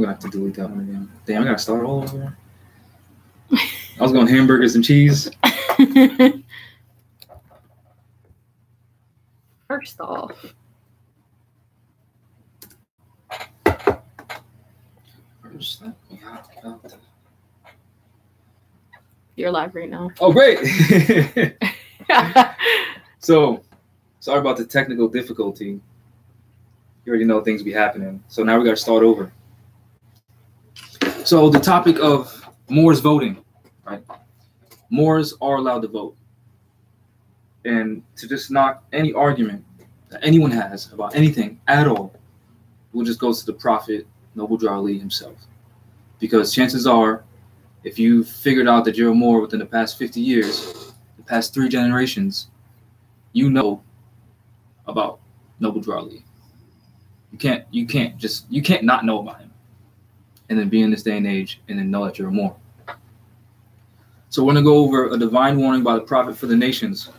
I'm gonna have to delete that one again. Damn, I gotta start all over. I was going hamburgers and cheese. First off, you're live right now. Oh, great. So, sorry about the technical difficulty. You already know things be happening. So now we got to start over. So the topic of Moors voting, right? Moors are allowed to vote. And to just knock any argument that anyone has about anything at all, we'll just go to the Prophet, Noble Drew Ali himself. Because chances are, if you figured out that you're a Moor within the past 50 years, the past 3 generations, you know about Noble Drew Ali. You can't not know about him. And then be in this day and age and then know that you're a Moor. So we're going to go over a divine warning by the Prophet for the nations.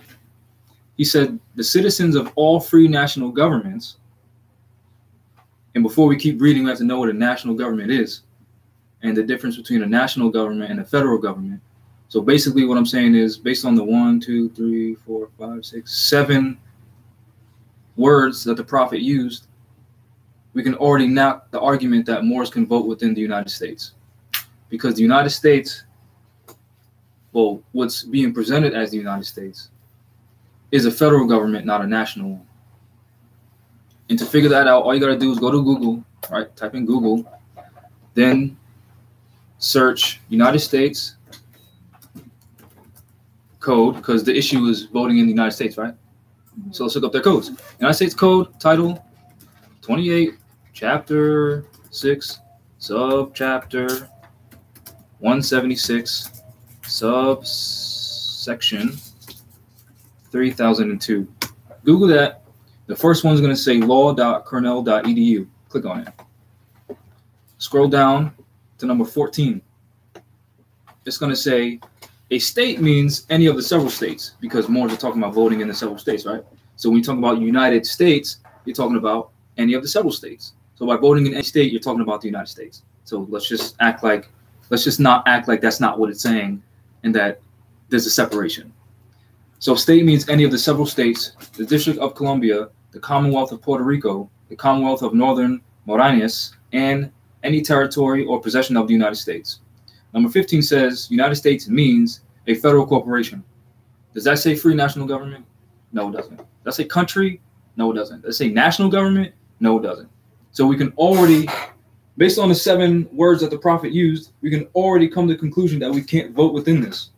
He said, the citizens of all free national governments, and before we keep reading, we have to know what a national government is and the difference between a national government and a federal government. So basically what I'm saying is, based on the 1, 2, 3, 4, 5, 6, 7 words that the Prophet used, we can already knock the argument that Moors can vote within the United States. Because the United States, well, what's being presented as the United States is a federal government, not a national one. And to figure that out, all you got to do is go to Google, right? Type in Google, then search United States code, because the issue is voting in the United States, right? Mm-hmm. So let's look up their codes. United States Code, Title 28, Chapter 6, Subchapter 176, Subsection 3002. Google that. The first one's going to say law.cornell.edu. Click on it. Scroll down to number 14. It's going to say a state means any of the several states, because Moors are talking about voting in the several states, right? So when you talk about United States, you're talking about any of the several states. So by voting in any state, you're talking about the United States. So let's just not act like that's not what it's saying and that there's a separation. So state means any of the several states, the District of Columbia, the Commonwealth of Puerto Rico, the Commonwealth of Northern Marianas, and any territory or possession of the United States. Number 15 says United States means a federal corporation. Does that say free national government? No, it doesn't. Does that say country? No, it doesn't. Does it say national government? No, it doesn't. So we can already, based on the 7 words that the Prophet used, we can already come to the conclusion that we can't vote within this.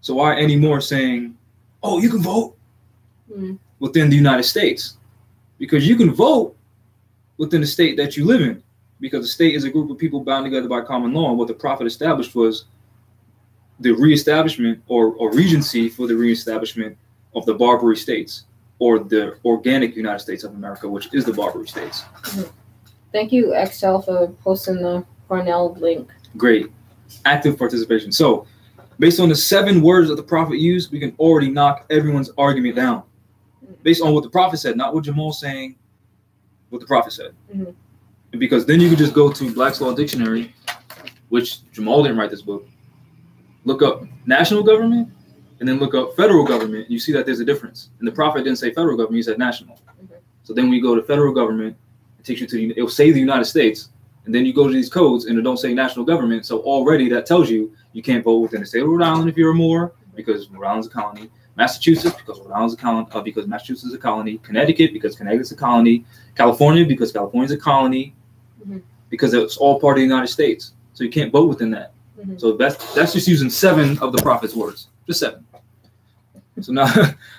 So why any more saying, oh, you can vote within the United States? Because you can vote within the state that you live in, because the state is a group of people bound together by common law. And what the Prophet established was the reestablishment or regency for the reestablishment of the Barbary states, or the organic United States of America, which is the Barbary states. Thank you, XL, for posting the Cornell link. Great. Active participation. So based on the 7 words that the Prophet used, we can already knock everyone's argument down. Based on what the Prophet said, not what Jamal's saying, what the Prophet said. And because then you could just go to Black's Law Dictionary, which Jamal didn't write this book, look up national government, and then look up federal government, and you see that there's a difference. And the Prophet didn't say federal government, he said national. So then we go to federal government, it takes you to, it'll say the United States, and then you go to these codes, and it don't say national government, so already that tells you you can't vote within the state of Rhode Island if you're a Moor, because Rhode Island's a colony. Massachusetts, because Rhode Island's a colony, because Massachusetts is a colony. Connecticut, because Connecticut's a colony. California, because California's a colony. Because it's all part of the United States. So you can't vote within that. So that's just using 7 of the Prophet's words. Just 7. So now,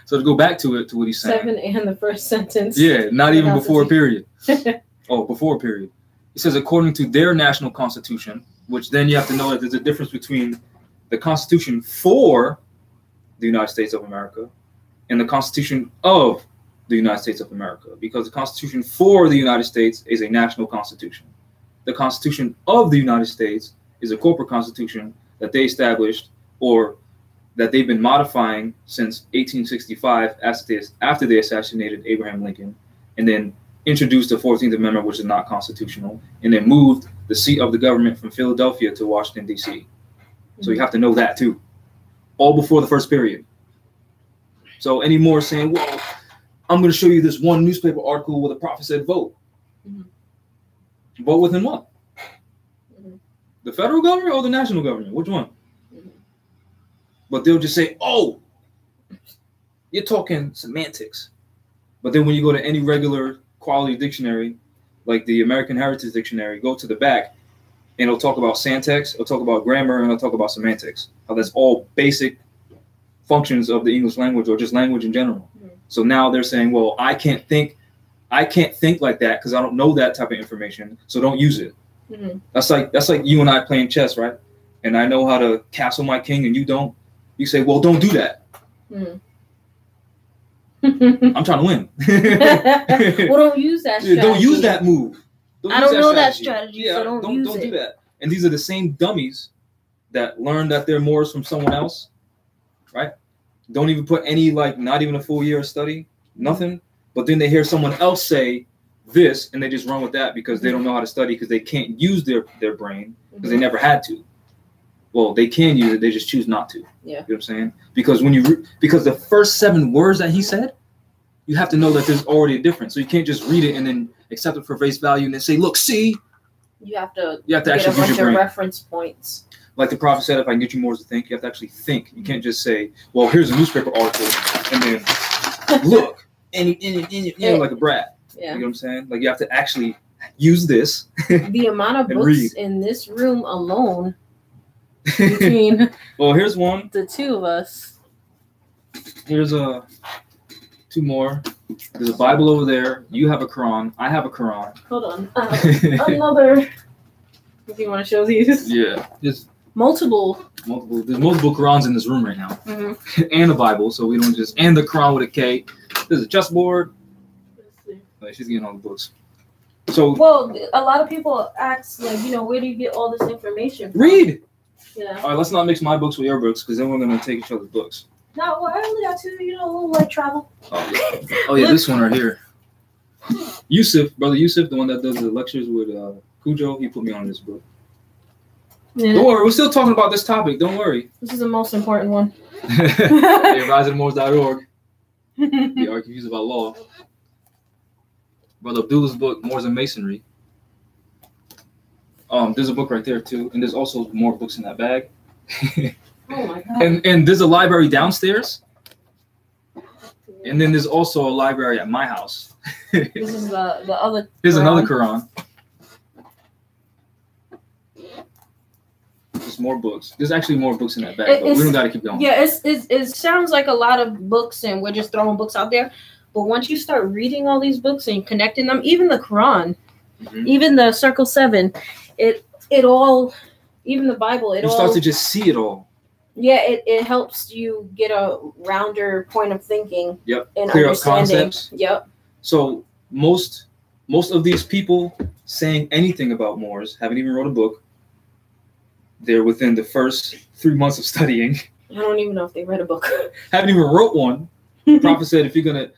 so to go back to it, to what he's saying. 7 and the first sentence. Yeah, not even before a period. Oh, before a period. He says, according to their national constitution, which then you have to know that there's a difference between the Constitution for the United States of America and the Constitution of the United States of America, because the Constitution for the United States is a national constitution. The Constitution of the United States is a corporate constitution that they established, or that they've been modifying since 1865 after they assassinated Abraham Lincoln, and then introduced the 14th Amendment, which is not constitutional, and then moved the seat of the government from Philadelphia to Washington, D.C. So you have to know that too. All before the first period. So any more saying, well, I'm going to show you this one newspaper article where the prophet said vote. Vote within what? The federal government or the national government? Which one? But they'll just say, oh, you're talking semantics. But then when you go to any regular quality dictionary, like the American Heritage Dictionary, go to the back, and it'll talk about syntax, it'll talk about grammar, and it'll talk about semantics. How that's all basic functions of the English language or just language in general. So now they're saying, well, I can't think like that because I don't know that type of information, so don't use it. That's like you and I playing chess, right? And I know how to castle my king and you don't. You say, well, don't do that. I'm trying to win. Well, don't use that strategy. Don't use that move. I don't know that strategy, so don't use it. Don't do that. And these are the same dummies that learn that they're Moors from someone else, right? Don't even put any, like, not even a full year of study, nothing. But then they hear someone else say this, and they just run with that because they don't know how to study because they can't use their brain because they never had to. Well, they can use it, they just choose not to. Yeah. You know what I'm saying? Because because the first 7 words that he said, you have to know that there's already a difference. So you can't just read it and then accept it for face value and then say, look, see. You have to get actually a bunch of reference points. Like the prophet said, if I can get you more to think, you have to actually think. You can't just say, well, here's a newspaper article, and then look, and like a brat. Yeah. You know what I'm saying? Like you have to actually use this. The amount of books in this room alone between well, here's one. The two of us. Here's 2 more. There's a Bible over there. You have a Quran. I have a Quran. Hold on. Another. If you want to show these. Yeah. Just multiple. There's multiple Qurans in this room right now. And a Bible, so we don't just. And the Quran with a K. There's a chessboard. Let's see. Like, she's getting all the books. So. Well, a lot of people ask, like, where do you get all this information from? Read. Yeah. All right, let's not mix my books with your books because then we're going to take each other's books. No, well, I only got 2, a little light travel. Oh yeah, this one right here. Yusuf, brother Yusuf, the one that does the lectures with Cujo, he put me on this book. Yeah. Don't worry, we're still talking about this topic. Don't worry. This is the most important one. Yeah, RisingMoors.org. The argues about law. Brother Abdullah's book, Moors and Masonry. There's a book right there too, and there's also more books in that bag. Oh my God. And there's a library downstairs. And then there's also a library at my house. This is the other. Here's another Quran. There's more books. There's actually more books in that bag, but we don't got to keep going. Yeah, it sounds like a lot of books, and we're just throwing books out there. But once you start reading all these books and connecting them, even the Quran, even the Circle 7, it all, even the Bible, you start to just see it all. Yeah, it helps you get a rounder point of thinking. Yep. And clear up concepts. Yep. So most of these people saying anything about Moors haven't even wrote a book. They're within the first 3 months of studying. I don't even know if they read a book. Haven't even wrote one. The prophet said, if you're gonna,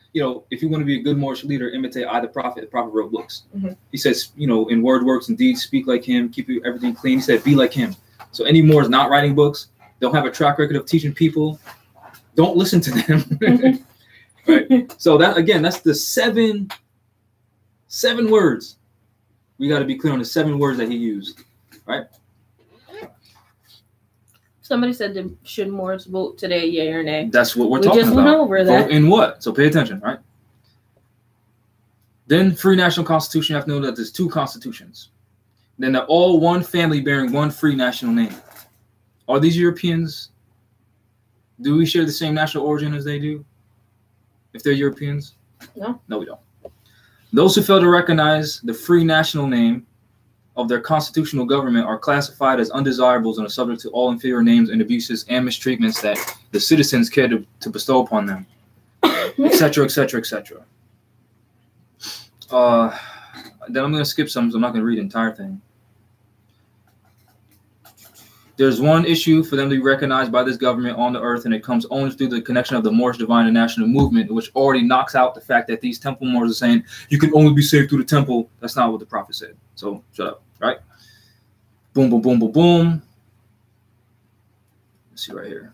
if you want to be a good Moorish leader, imitate I, the prophet. The prophet wrote books. He says, in word, works, and deeds, speak like him, keep everything clean. He said, be like him. So any Moors not writing books, don't have a track record of teaching people, don't listen to them. Right. So that's the seven words. We got to be clear on the 7 words that he used. Right. Somebody said, should Moors vote today, yay or nay? That's what we're talking about. We just went over that. Vote in what? So pay attention, right? Then free national constitution, you have to know that there's 2 constitutions. Then they're all one family bearing one free national name. Are these Europeans? Do we share the same national origin as they do? If they're Europeans? No. No, we don't. Those who fail to recognize the free national name of their constitutional government are classified as undesirables and are subject to all inferior names and abuses and mistreatments that the citizens care to bestow upon them, etc., etc., etc. Then I'm going to skip some, so I'm not going to read the entire thing. There's one issue for them to be recognized by this government on the earth, and it comes only through the connection of the Moorish Divine and National Movement, which already knocks out the fact that these temple Moors are saying you can only be saved through the temple. That's not what the prophet said. So shut up, right? Boom, boom, boom, boom, boom. Let's see right here.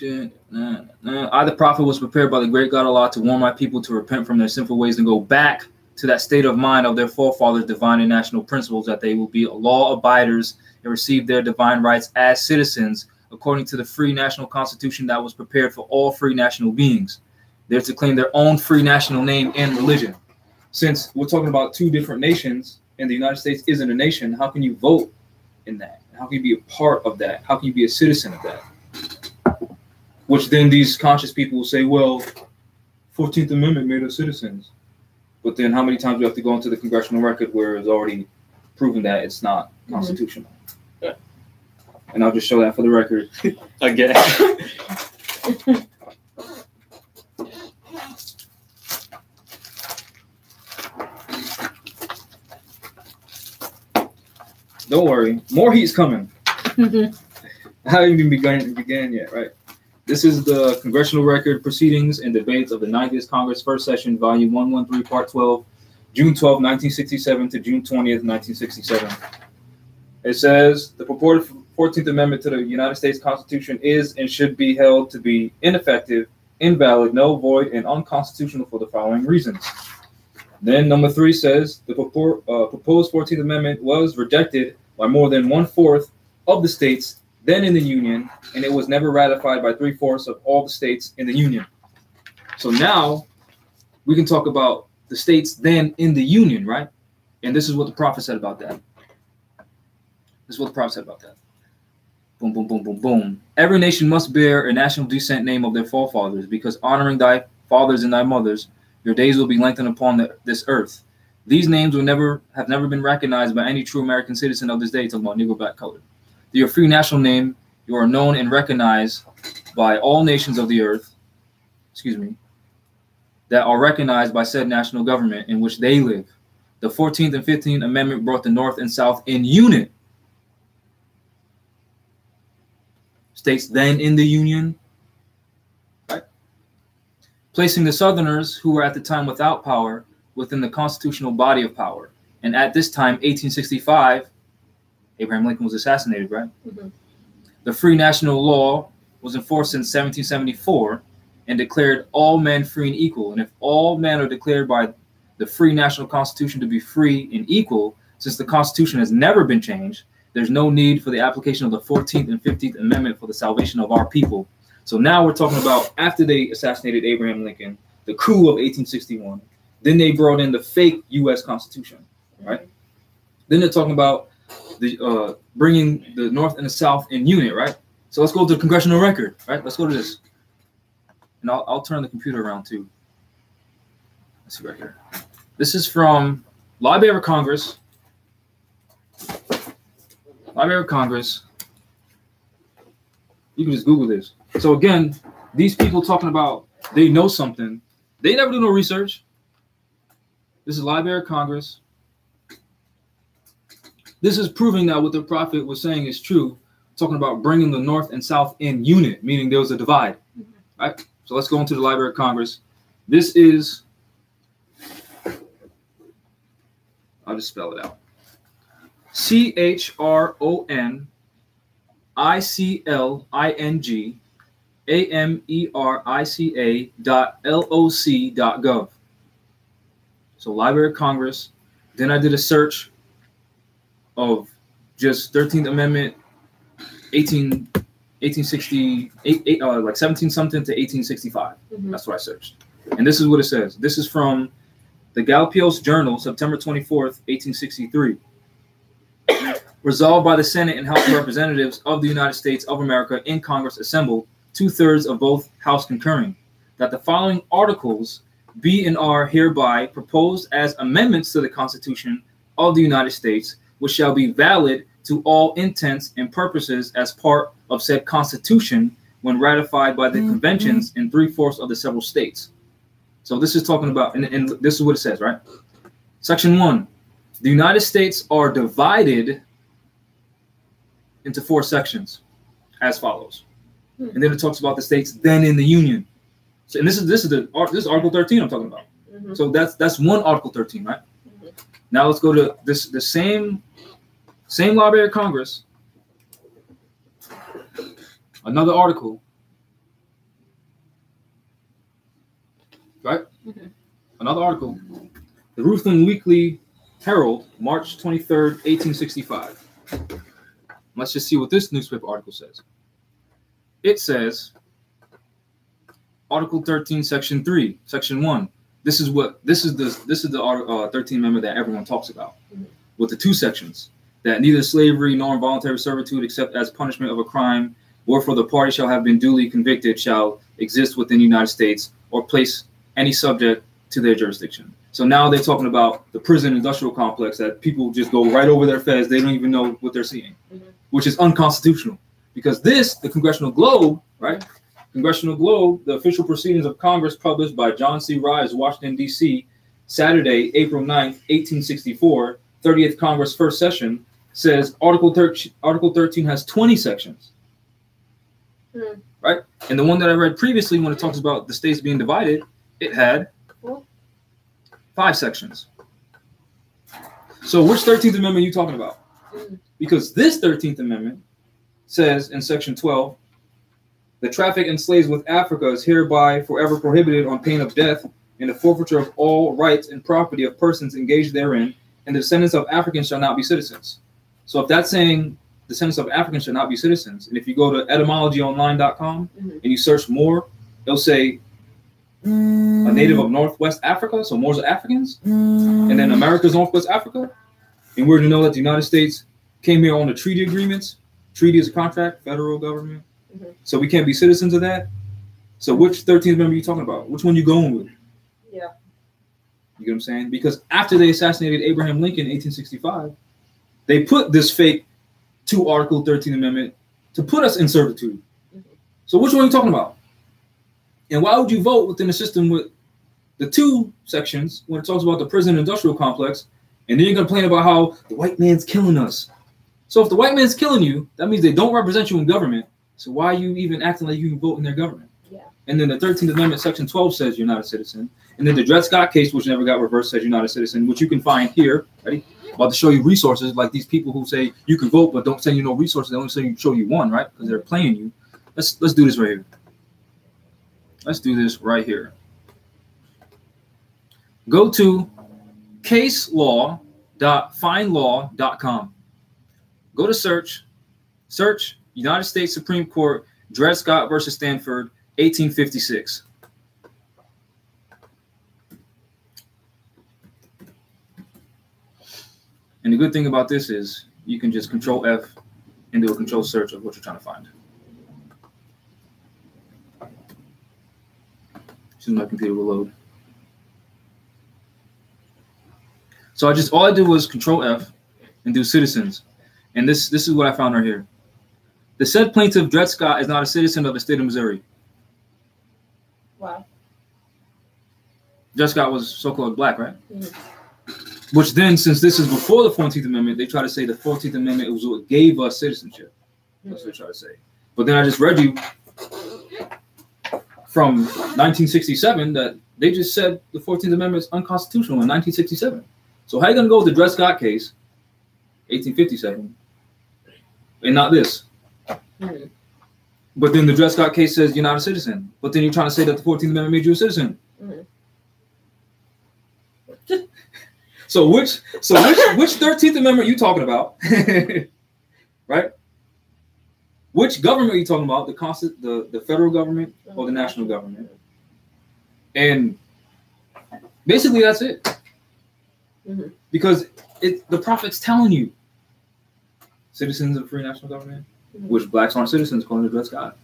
I, the prophet, was prepared by the great God Allah to warn my people to repent from their sinful ways and go back to that state of mind of their forefathers' divine and national principles, that they will be law abiders and receive their divine rights as citizens according to the free national constitution that was prepared for all free national beings. They're to claim their own free national name and religion. Since we're talking about two different nations and the United States isn't a nation, how can you vote in that? How can you be a part of that? How can you be a citizen of that? Which then these conscious people will say, well, 14th Amendment made us citizens. But then how many times do we have to go into the congressional record where it's already proven that it's not constitutional? Yeah. And I'll just show that for the record again. Don't worry, more heat's coming. I haven't even began yet, right? This is the Congressional Record Proceedings and Debates of the 90th Congress, First Session, Volume 113, Part 12, June 12, 1967 to June 20th, 1967. It says, the purported 14th Amendment to the United States Constitution is and should be held to be ineffective, invalid, null, void, and unconstitutional for the following reasons. Then number 3 says, the proposed 14th Amendment was rejected by more than 1/4 of the states then in the Union, and it was never ratified by 3/4 of all the states in the Union. So now we can talk about the states then in the Union, right? And this is what the prophet said about that. This is what the prophet said about that. Boom, boom, boom, boom, boom. Every nation must bear a national descent name of their forefathers, because honoring thy fathers and thy mothers, your days will be lengthened upon this earth. These names will have never been recognized by any true American citizen of this day, talking about Negro black colored. Your free national name, you are known and recognized by all nations of the earth, that are recognized by said national government in which they live. The 14th and 15th Amendment brought the North and South in unit. States then in the Union, right? Placing the Southerners, who were at the time without power, within the constitutional body of power. And at this time, 1865, Abraham Lincoln was assassinated, right? The free national law was enforced since 1774 and declared all men free and equal. And if all men are declared by the free national constitution to be free and equal, since the constitution has never been changed, there's no need for the application of the 14th and 15th Amendment for the salvation of our people. So now we're talking about after they assassinated Abraham Lincoln, the coup of 1861, then they brought in the fake U.S. Constitution, right? Then they're talking about the bringing the North and the South in unit, right? So let's go to the congressional record, right? Let's go to this. And I'll turn the computer around too. Let's see right here. This is from Library of Congress. Library of Congress. You can just Google this. So again, these people talking about they know something. They never do no research. This is Library of Congress. This is proving that what the prophet was saying is true, talking about bringing the North and South in unit, meaning there was a divide, right? So let's go into the Library of Congress. This is, I'll just spell it out. CHRONICLINGAMERICA.LOC.gov. So Library of Congress. Then I did a search of just 13th Amendment, 1860, like 17 something to 1865. That's what I searched. And this is what it says. This is from the Gallipolis Journal, September 24th, 1863. Resolved by the Senate and House of Representatives of the United States of America in Congress assembled, 2/3 of both House concurring, that the following articles be and are hereby proposed as amendments to the Constitution of the United States, which shall be valid to all intents and purposes as part of said Constitution when ratified by the conventions in 3/4 of the several states. So this is talking about, and this is what it says, right? Section 1, the United States are divided into 4 sections as follows. And then it talks about the states then in the Union. So, and this is Article 13 I'm talking about. So that's one Article 13, right? Now let's go to the same Library of Congress. Another article. Right? Mm-hmm. Another article. The Rutland Weekly Herald, March 23rd, 1865. Let's just see what this newspaper article says. It says, Article 13, Section 3, Section 1. This is the 13th Amendment that everyone talks about, with the two sections, that neither slavery nor involuntary servitude, except as punishment of a crime, or for the party shall have been duly convicted, shall exist within the United States, or place any subject to their jurisdiction. So now they're talking about the prison industrial complex that people just go right over their feds. They don't even know what they're seeing, which is unconstitutional. Because the Congressional Globe, right? Congressional Globe, the official proceedings of Congress published by John C. Rise, Washington, D.C., Saturday, April 9th, 1864, 30th Congress, first session, says Article 13 has 20 sections. Right? And the one that I read previously, when it talks about the states being divided, it had 5 sections. So which 13th Amendment are you talking about? Because this 13th Amendment says in Section 12, the traffic in slaves with Africa is hereby forever prohibited on pain of death and the forfeiture of all rights and property of persons engaged therein, and the descendants of Africans shall not be citizens. So if that's saying descendants of Africans shall not be citizens, and if you go to etymologyonline.com and you search more, it'll say a native of Northwest Africa, so Moors are Africans, and then America's Northwest Africa. And we're to know that the United States came here on the treaty agreements. Treaty is a contract, federal government. So we can't be citizens of that. So which 13th Amendment are you talking about? Which one you going with? Yeah. You get what I'm saying? Because after they assassinated Abraham Lincoln in 1865, they put this fake to Article 13th Amendment to put us in servitude. So which one are you talking about? And why would you vote within a system with the 2 sections when it talks about the prison industrial complex, and then you're going to complain about how the white man's killing us? So if the white man's killing you, that means they don't represent you in government. So why are you even acting like you can vote in their government? Yeah. And then the 13th Amendment, Section 12 says you're not a citizen. And then the Dred Scott case, which never got reversed, says you're not a citizen, which you can find here. Ready? About to show you resources, like these people who say you can vote but don't send you no resources. They only show you one, right? Because they're playing you. Let's do this right here. Let's do this right here. Go to caselaw.findlaw.com. Go to search United States Supreme Court, Dred Scott versus Stanford, 1856. And the good thing about this is you can just Control F and do a control search of what you're trying to find. Soon my computer will load. So all I did was Control F and do citizens. And this is what I found right here. The said plaintiff, Dred Scott, is not a citizen of the state of Missouri. Wow. Dred Scott was so-called black, right? Which then, since this is before the 14th Amendment, they try to say the 14th Amendment was what gave us citizenship. That's what they try to say. But then I just read you from 1967 that they just said the 14th Amendment is unconstitutional in 1967. So how are you going to go with the Dred Scott case, 1857, and not this? But then the Dred Scott case says you're not a citizen. But then you're trying to say that the 14th Amendment made you a citizen. So which 13th Amendment are you talking about? Right? Which government are you talking about? The federal government or the national government? And basically that's it. Because the prophet's telling you, citizens of a free national government, which blacks aren't citizens, according to Dred Scott.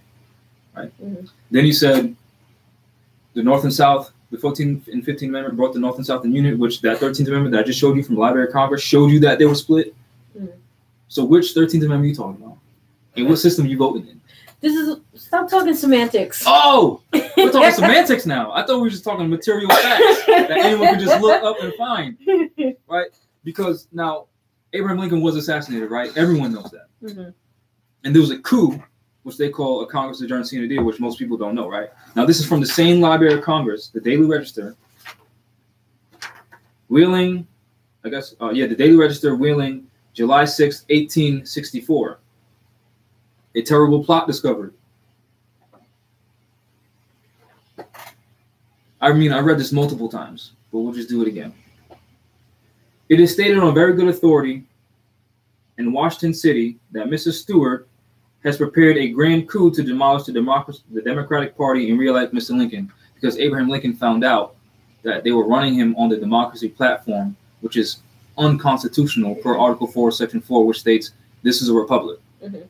Right? Then he said the North and South, the 14th and 15th Amendment brought the North and South in union, which that 13th Amendment that I just showed you from the Library of Congress showed you that they were split. So which 13th Amendment are you talking about? And what system are you voting in? Stop talking semantics. Oh, we're talking semantics now. I thought we were just talking material facts that anyone can just look up and find, right? Because now Abraham Lincoln was assassinated, right? Everyone knows that. And there was a coup, which they call a Congress adjourned sine die, which most people don't know, right? Now this is from the same Library of Congress, the Daily Register. Wheeling I guess, the Daily Register, Wheeling, July 6th, 1864. A terrible plot discovered. I mean, I read this multiple times, but we'll just do it again. It is stated on very good authority in Washington City that Mrs. Stewart has prepared a grand coup to demolish the Democratic Party and re-elect Mr. Lincoln, because Abraham Lincoln found out that they were running him on the democracy platform, which is unconstitutional per Article 4, Section 4, which states this is a republic. Mm-hmm.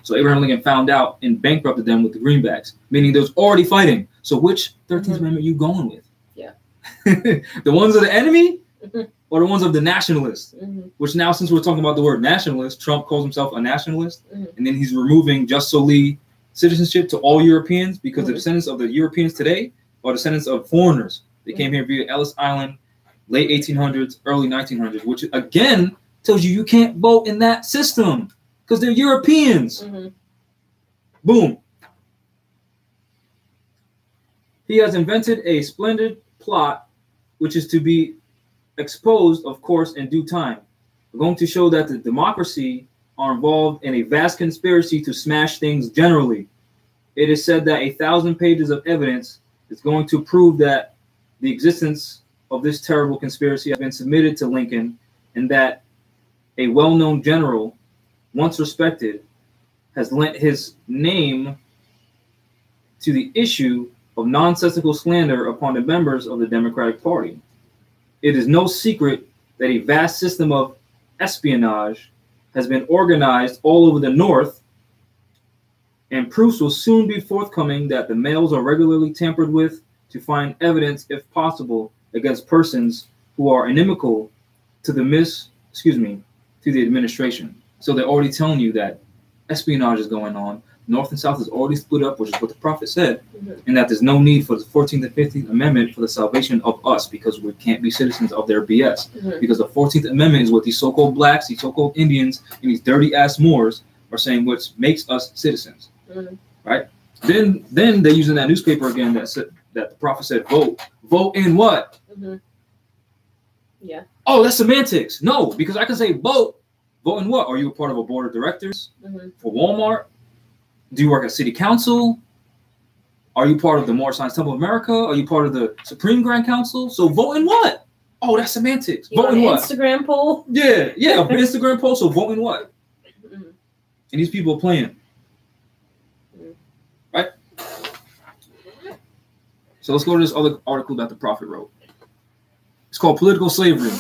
So Abraham Lincoln found out and bankrupted them with the greenbacks, meaning there's already fighting. So which 13th Amendment are you going with? Yeah. The ones of the enemy or the ones of the nationalists? Which now, since we're talking about the word nationalist, Trump calls himself a nationalist, and then he's removing just solely citizenship to all Europeans, because the descendants of the Europeans today are descendants of foreigners. They came here via Ellis Island, late 1800s, early 1900s, which again tells you can't vote in that system because they're Europeans. Boom. He has invented a splendid plot, which is to be exposed, of course, in due time. We're going to show that the democracy are involved in a vast conspiracy to smash things generally. It is said that 1,000 pages of evidence is going to prove that the existence of this terrible conspiracy has been submitted to Lincoln, and that a well-known general, once respected, has lent his name to the issue of nonsensical slander upon the members of the Democratic Party. It is no secret that a vast system of espionage has been organized all over the North, and proofs will soon be forthcoming that the mails are regularly tampered with to find evidence, if possible, against persons who are inimical to the administration. So they're already telling you that espionage is going on. North and South is already split up, which is what the prophet said, and that there's no need for the 14th and 15th Amendment for the salvation of us, because we can't be citizens of their BS. Because the 14th Amendment is what these so-called blacks, these so-called Indians, and these dirty-ass Moors are saying, which makes us citizens, right? Then they're using that newspaper again that said that the prophet said, vote in what? Yeah. Oh, that's semantics. No, because I can say vote in what? Are you a part of a board of directors for Walmart? Do you work at city council? Are you part of the Moorish Science Temple of America? Are you part of the Supreme Grand Council? So vote in what? Oh, that's semantics. Vote in what? Instagram poll? Yeah, Instagram poll. So vote in what? And these people are playing. Right? So let's go to this other article that the prophet wrote. It's called Political Slavery.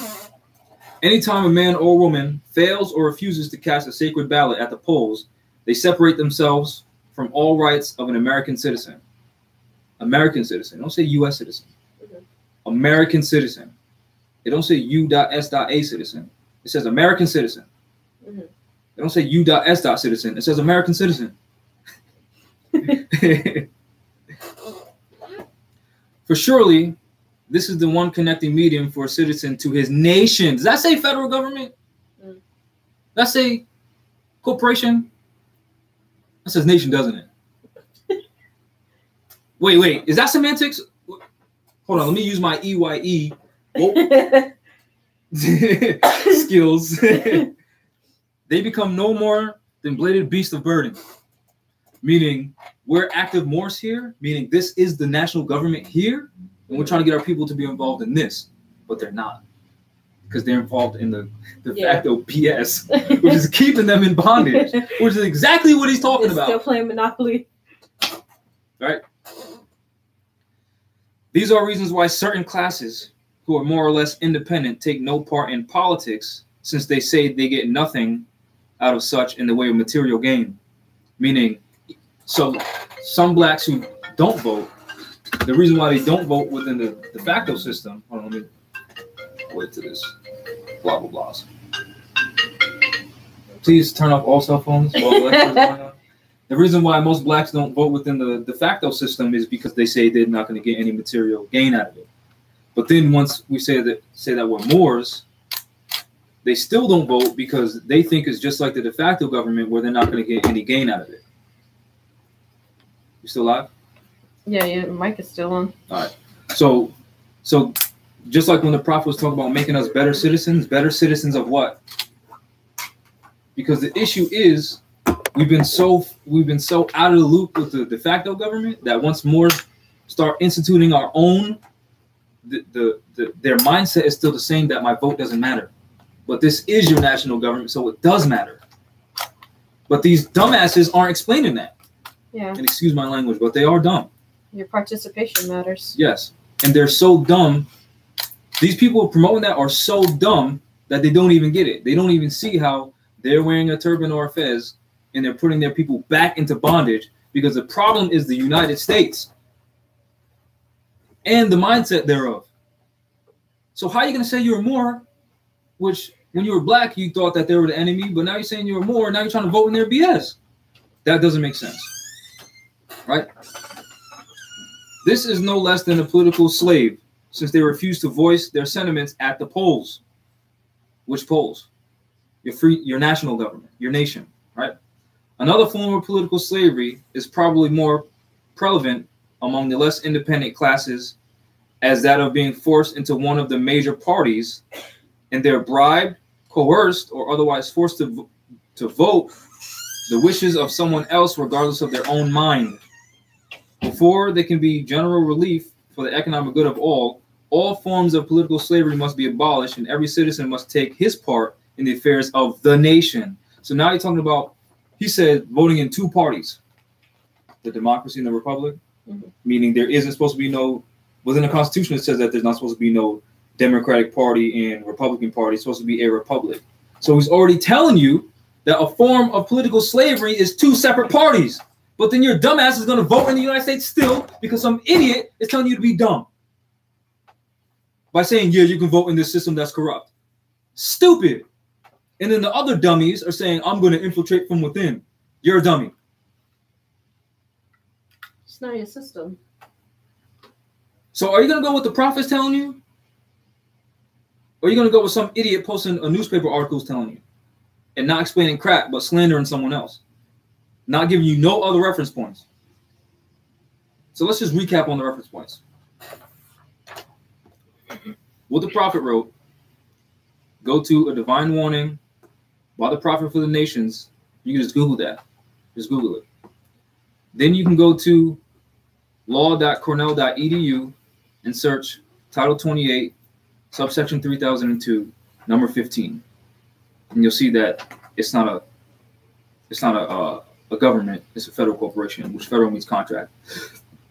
Anytime a man or woman fails or refuses to cast a sacred ballot at the polls, they separate themselves from all rights of an American citizen. American citizen. Don't say U.S. citizen. American citizen. They don't say U.S.A. citizen. It says American citizen. They don't say U.S. citizen. It says American citizen. For surely, this is the one connecting medium for a citizen to his nation. Does that say federal government? Does that say corporation? That says nation, doesn't it? Wait. Is that semantics? Hold on. Let me use my EYE skills. They become no more than bladed beasts of burden. Meaning, we're active Moors here. Meaning, this is the national government here. And we're trying to get our people to be involved in this. But they're not. Because they're involved in the de facto BS, which is keeping them in bondage, which is exactly what he's talking about. Still playing Monopoly. Right? These are reasons why certain classes who are more or less independent take no part in politics, since they say they get nothing out of such in the way of material gain. Meaning, so some blacks who don't vote, the reason why they don't vote within the de facto system, hold on, let me wait to this, blah, blah, blahs. Please turn off all cell phones while the lecture is going on. The reason why most blacks don't vote within the de facto system is because they say they're not going to get any material gain out of it. But then once we say that we're Moors, they still don't vote because they think it's just like the de facto government where they're not going to get any gain out of it. You still live? Yeah, mic is still on. All right. So Just like when the prophet was talking about making us better citizens of what? Because the issue is we've been so out of the loop with the de facto government that once more start instituting our own, their mindset is still the same, that my vote doesn't matter. But this is your national government, so it does matter. But these dumbasses aren't explaining that. Yeah. And excuse my language, but they are dumb. Your participation matters. Yes. And they're so dumb. These people promoting that are so dumb that they don't even get it. They don't even see how they're wearing a turban or a fez and they're putting their people back into bondage, because the problem is the United States and the mindset thereof. So how are you going to say you're more, which when you were black, you thought that they were the enemy, but now you're saying you're more, now you're trying to vote in their BS. That doesn't make sense, right? This is no less than a political slave, since they refuse to voice their sentiments at the polls. Which polls? Your national government, your nation, right? Another form of political slavery is probably more prevalent among the less independent classes, as that of being forced into one of the major parties, and they're bribed, coerced, or otherwise forced to vote the wishes of someone else regardless of their own mind. Before there can be general relief for the economic good of all forms of political slavery must be abolished, and every citizen must take his part in the affairs of the nation. So now you're talking about, he said, voting in two parties, the democracy and the republic, meaning there isn't supposed to be no, within the Constitution it says that there's not supposed to be no Democratic Party and Republican Party. It's supposed to be a republic. So he's already telling you that a form of political slavery is two separate parties. But then your dumbass is going to vote in the United States still because some idiot is telling you to be dumb by saying, yeah, you can vote in this system that's corrupt. Stupid. And then the other dummies are saying, I'm going to infiltrate from within. You're a dummy. It's not your system. So are you going to go with the prophets telling you? Or are you going to go with some idiot posting a newspaper articles telling you? And not explaining crap, but slandering someone else. Not giving you no other reference points. So let's just recap on the reference points. What the prophet wrote, go to A Divine Warning by the Prophet for the Nations. You can just Google that. Just Google it. Then you can go to law.cornell.edu and search Title 28, subsection 3002, number 15. And you'll see that it's not a government, it's a federal corporation, which federal means contract.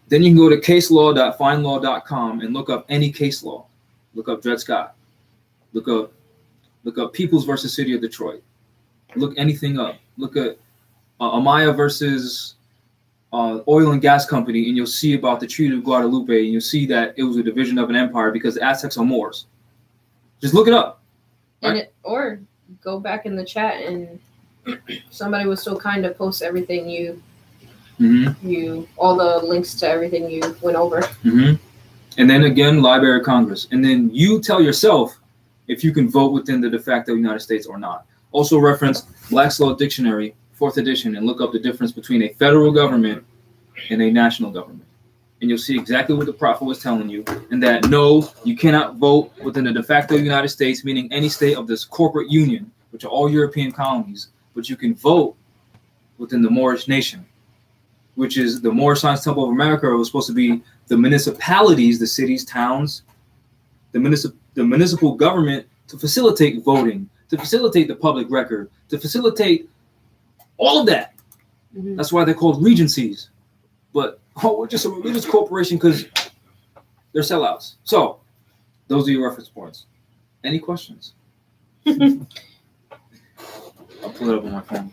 Then you can go to caselaw.findlaw.com and look up any case law. Look up Dred Scott. Look up Peoples versus City of Detroit. Look anything up. Look at Amaya versus Oil and Gas Company, and you'll see about the Treaty of Guadalupe, and you'll see that it was a division of an empire because the Aztecs are Moors. Just look it up. Right? Or go back in the chat and somebody was so kind to post everything all the links to everything you went over. And then again, Library of Congress. And then you tell yourself if you can vote within the de facto United States or not. Also reference Black's Law Dictionary, 4th edition, and look up the difference between a federal government and a national government. And you'll see exactly what the prophet was telling you, and that no, you cannot vote within the de facto United States, meaning any state of this corporate union, which are all European colonies, but you can vote within the Moorish nation, which is the Moorish Science Temple of America. It was supposed to be the municipalities, the cities, towns, the municipal government to facilitate voting, to facilitate the public record, to facilitate all of that. That's why they're called regencies. But we're just a religious corporation because they're sellouts. So those are your reference points. Any questions? I'll pull it up on my phone.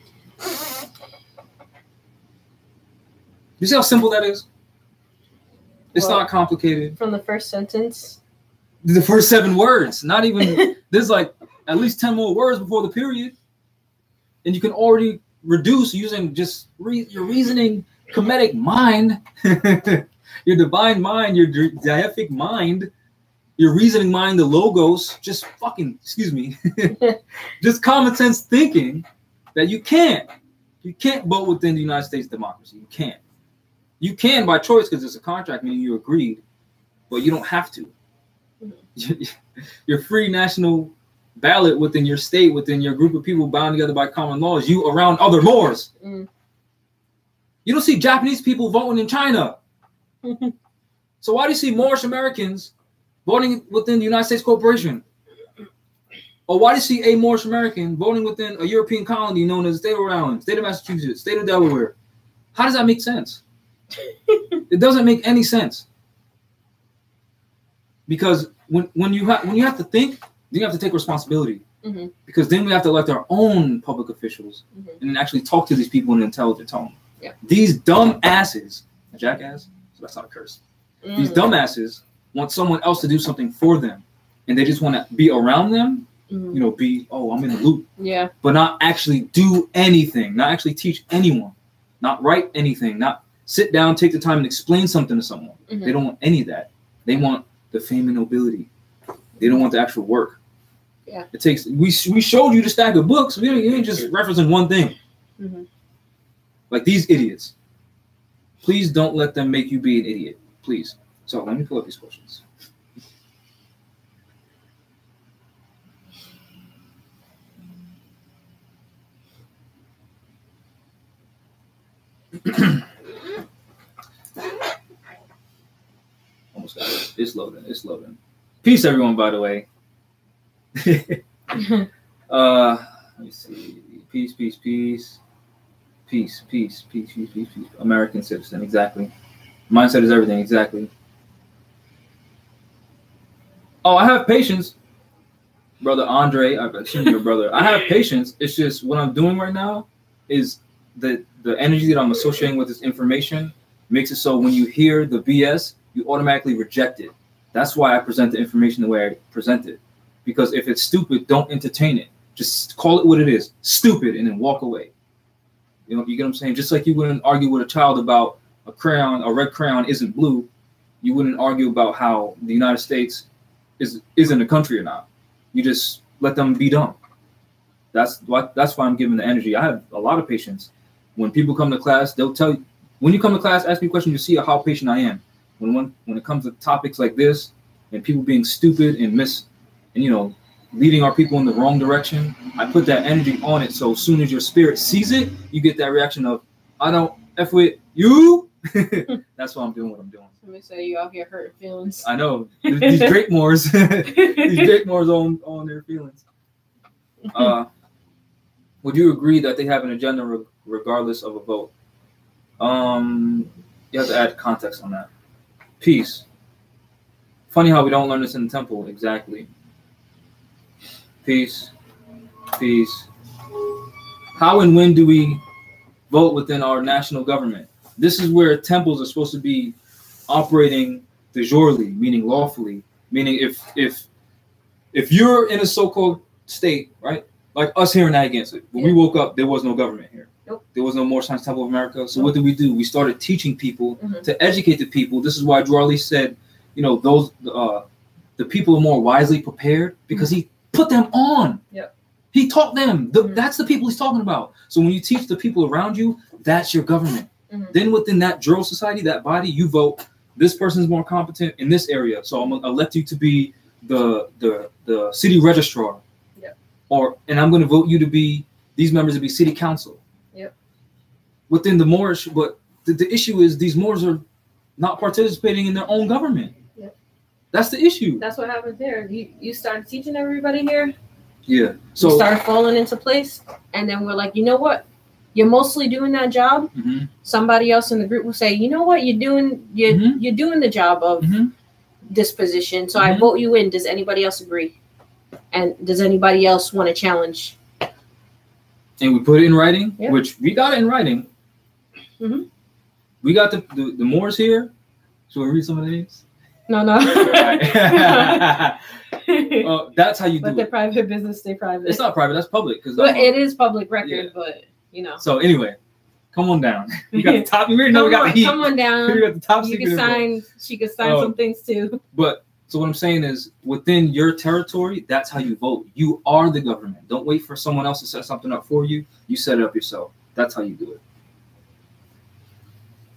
You see how simple that is? It's not complicated. From the first sentence? The first 7 words. Not even, there's like at least 10 more words before the period. And you can already reduce using just your reasoning, comedic mind, your divine mind, your deific mind, your reasoning mind, the logos, just fucking, just common sense thinking that you can't vote within the United States democracy. You can't. You can by choice because it's a contract, meaning you agreed, but you don't have to. your free national ballot within your state, within your group of people bound together by common laws, you around other Moors. You don't see Japanese people voting in China. So why do you see Moorish Americans voting within the United States Corporation? Or why do you see a Moorish American voting within a European colony known as the state of Rhode Island, state of Massachusetts, state of Delaware? How does that make sense? It doesn't make any sense. Because when you have to think, then you have to take responsibility. Because then we have to elect our own public officials and actually talk to these people in an intelligent tone. Yeah. These dumb asses, a jackass, so that's not a curse. These dumb asses want someone else to do something for them, and they just want to be around them. You know, I'm in the loop. Yeah. But not actually do anything, not actually teach anyone, not write anything, not sit down, take the time and explain something to someone. They don't want any of that. They want the fame and nobility. They don't want the actual work. Yeah. It takes. We showed you the stack of books. We ain't just referencing one thing. Like these idiots. Please don't let them make you be an idiot. Please. So let me pull up these questions. Almost got it. It's loading. It's loading. Peace, everyone, by the way. Let me see. Peace, peace, peace. Peace, peace, peace, peace, peace, peace. American citizen, exactly. Mindset is everything, exactly. Oh, I have patience. Brother Andre, I assume your brother. I have patience. It's just what I'm doing right now is the energy that I'm associating with this information makes it so when you hear the BS, you automatically reject it. That's why I present the information the way I present it. Because if it's stupid, don't entertain it. Just call it what it is. Stupid, and then walk away. You know, you get what I'm saying? Just like you wouldn't argue with a child about a red crayon isn't blue, you wouldn't argue about how the United States isn't a country or not. You just let them be dumb. That's why I'm giving the energy. I have a lot of patience. When people come to class, they'll tell you, when you come to class, ask me questions, you see how patient I am. When it comes to topics like this and people being stupid and leading our people in the wrong direction, I put that energy on it. So as soon as your spirit sees it, you get that reaction of, I don't F with you. That's why I'm doing what I'm doing. Let me say you out here hurting feelings. I know. These Drake Moors, these Drake Moors on their feelings. Would you agree that they have an agenda regardless of a vote? You have to add context on that. Peace. Funny how we don't learn this in the temple. Exactly. Peace. Peace. How and when do we vote within our national government? This is where temples are supposed to be operating de jure, meaning lawfully. Meaning if you're in a so-called state, right? Like us here in Narragansett, when we woke up, there was no government here. Nope. There was no Moorish Science Temple of America. So what did we do? We started teaching people to educate the people. This is why Drew Ali said, the people are more wisely prepared because he put them on. Yep. He taught them. That's the people he's talking about. So when you teach the people around you, that's your government. Then within that drill society, that body, you vote, this person's more competent in this area. So I'm going to elect you to be the city registrar. Yep. And I'm going to vote you to be, these members to be city council. Yep. Within the Moorish, but the issue is these Moors are not participating in their own government. Yep. That's the issue. That's what happened there. You started teaching everybody here. Yeah. So you started falling into place, and then we're like, you know what? You're mostly doing that job. Somebody else in the group will say, you know what? You're doing the job of this position. So I vote you in. Does anybody else agree? And does anybody else want to challenge? And we put it in writing, which we got it in writing. We got the Moors here. Should we read some of the names? No. That's how you do it. But they're private business, stay private. It's not private, that's public. But it is public record, but So anyway, come on down. You got the top. You already know we got the heat. Come on down. We got the top secret. She could sign some things too. But so what I'm saying is, within your territory, that's how you vote. You are the government. Don't wait for someone else to set something up for you. You set it up yourself. That's how you do it.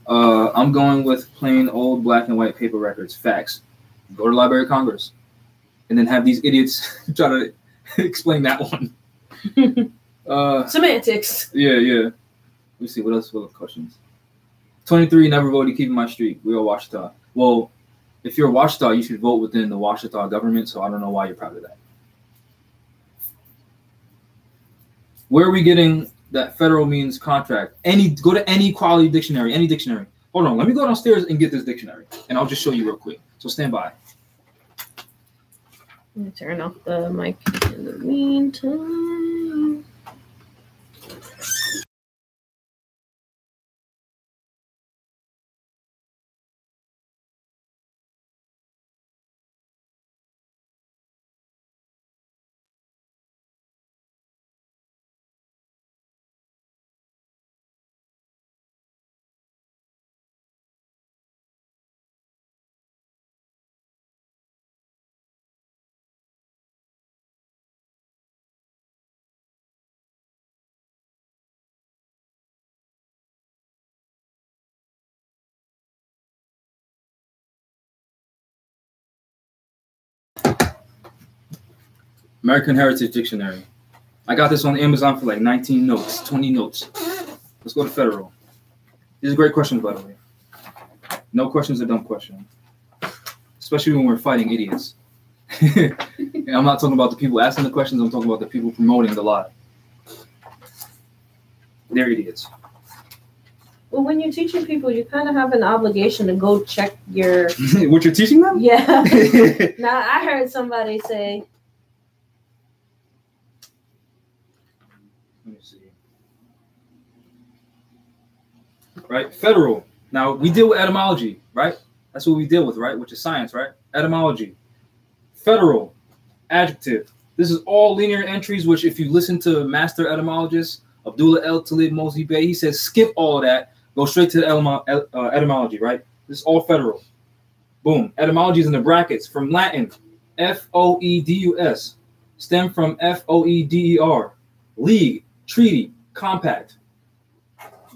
I'm going with plain old black and white paper records. Facts. Go to the Library of Congress. and then have these idiots try to explain that one. Semantics. Yeah. Let me see what else. What questions? 23 never voted keeping my streak. We are Washita. Well, if you're a Washita, you should vote within the Washita government. So I don't know why you're proud of that. Where are we getting that federal means contract? Go to any quality dictionary, any dictionary. Hold on, let me go downstairs and get this dictionary, and I'll just show you real quick. So stand by. Let me turn off the mic in the meantime. American Heritage Dictionary. I got this on Amazon for like 19 notes, 20 notes. Let's go to federal. These are great questions, by the way. No question's a dumb question, especially when we're fighting idiots. And I'm not talking about the people asking the questions. I'm talking about the people promoting the lie. They're idiots. Well, when you're teaching people, you kind of have an obligation to go check your... What you're teaching them? Yeah. Now, I heard somebody say... Let me see. Right, federal. Now, we deal with etymology, right? That's what we deal with, right? Which is science, right? Etymology. Federal. Adjective. This is all linear entries, which if you listen to master etymologist Abdullah El Talib Mosey Bey, he says skip all of that, go straight to the etymology, right? This is all federal. Boom. Etymology is in the brackets from Latin, F-O-E-D-U-S, stem from F-O-E-D-E-R, league, treaty, compact.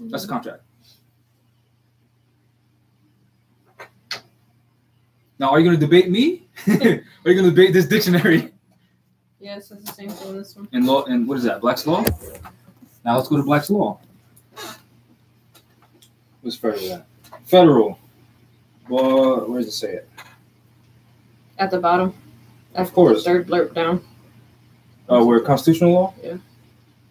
That's a contract. Now, are you going to debate me? Are you going to debate this dictionary? Yes, it's the same thing in this one. And law, and what is that? Black's Law? Now let's go to Black's Law. What's federal at? Federal. Well, where does it say it? At the bottom. Of course. Third blurb down. Where constitutional law? Yeah.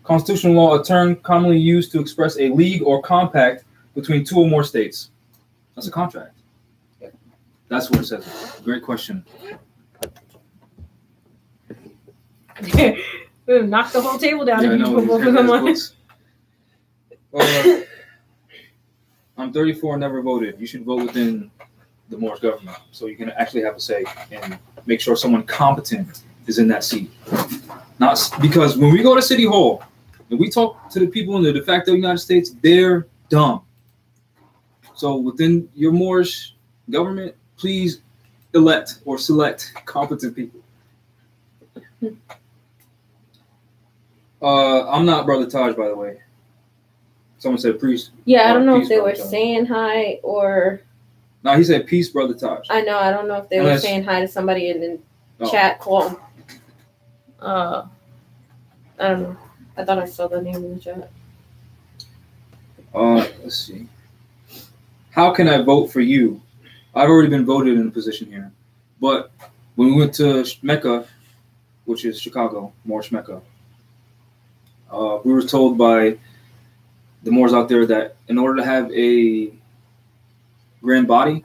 Constitutional law, a term commonly used to express a league or compact between two or more states. That's a contract. Yeah. That's what it says. Great question. Knock the whole table down. Yeah, and I you put both of know. them on. I'm 34 and never voted. You should vote within the Moorish government so you can actually have a say and make sure someone competent is in that seat. Not because when we go to City Hall and we talk to the people in the de facto United States, they're dumb. So within your Moorish government, please elect or select competent people. I'm not Brother Taj, by the way. Someone said priest. Yeah, I don't know if they Brother were Taj. saying hi or... No, he said peace, Brother Taj. I know. I don't know if they were saying hi to somebody in the chat. Call them. I don't know. I thought I saw the name in the chat. Let's see. How can I vote for you? I've already been voted in a position here. But when we went to Mecca, which is Chicago, Moorish Mecca, we were told by the Moors out there that in order to have a grand body,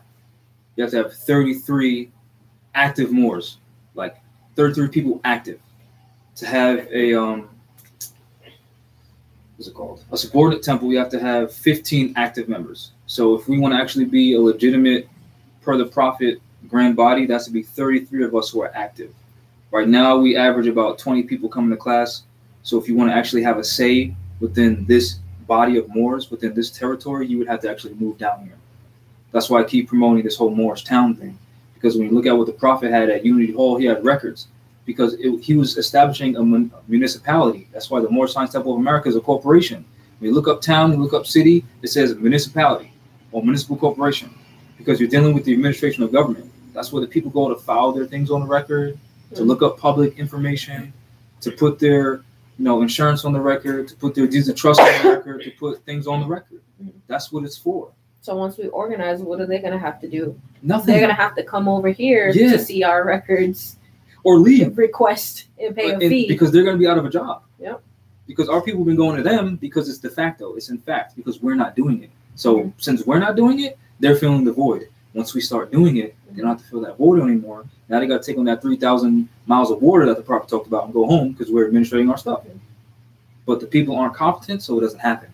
you have to have 33 active Moors, like 33 people active. To have a what's it called? A subordinate temple, you have to have 15 active members. So if we want to actually be a legitimate, per the Prophet, grand body, that's to be 33 of us who are active. Right now, we average about 20 people coming to class. So if you want to actually have a say within this body of Moors, within this territory, you would have to actually move down here. That's why I keep promoting this whole Moorish town thing. Because when you look at what the Prophet had at Unity Hall, he had records. Because he was establishing a municipality. That's why the Moorish Science Temple of America is a corporation. When you look up town, you look up city, it says municipality or municipal corporation. Because you're dealing with the administration of government. That's where the people go to file their things on the record. to look up public information, to put their insurance on the record, to put their deeds of trust on the record, to put things on the record. That's what it's for. So once we organize, what are they going to have to do? Nothing. They're going to have to come over here to see our records. Or leave. Request and pay a fee. Because they're going to be out of a job. Yep. Because our people have been going to them because it's de facto. It's in fact because we're not doing it. So since we're not doing it, they're filling the void. Once we start doing it, they don't have to fill that void anymore. Now they got to take on that 3,000 miles of water that the prophet talked about and go home because we're administrating our stuff. But the people aren't competent, so it doesn't happen.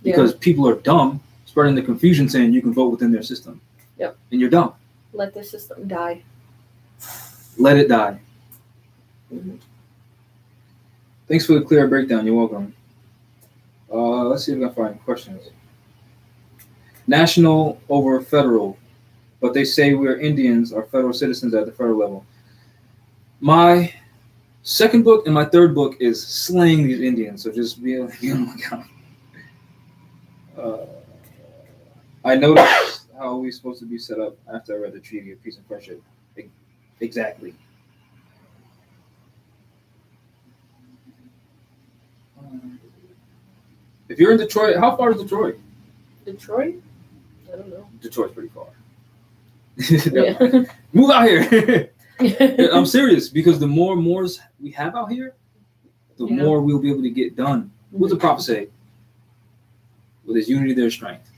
Because people are dumb, spreading the confusion saying you can vote within their system. Yep. And you're dumb. Let the system die. Let it die. Thanks for the clear breakdown. You're welcome. Let's see if we can find questions. National over federal, but they say we're Indians are federal citizens at the federal level. My second book and my third book is slaying these Indians, so just be on the lookout. I noticed how we're supposed to be set up after I read the Treaty of Peace and Friendship. Exactly. If you're in Detroit, how far is Detroit? Detroit? I don't know. Detroit's pretty far. Move out here. I'm serious, because the more Moors we have out here, the more we'll be able to get done. What's the prophet say? With his unity, there's strength.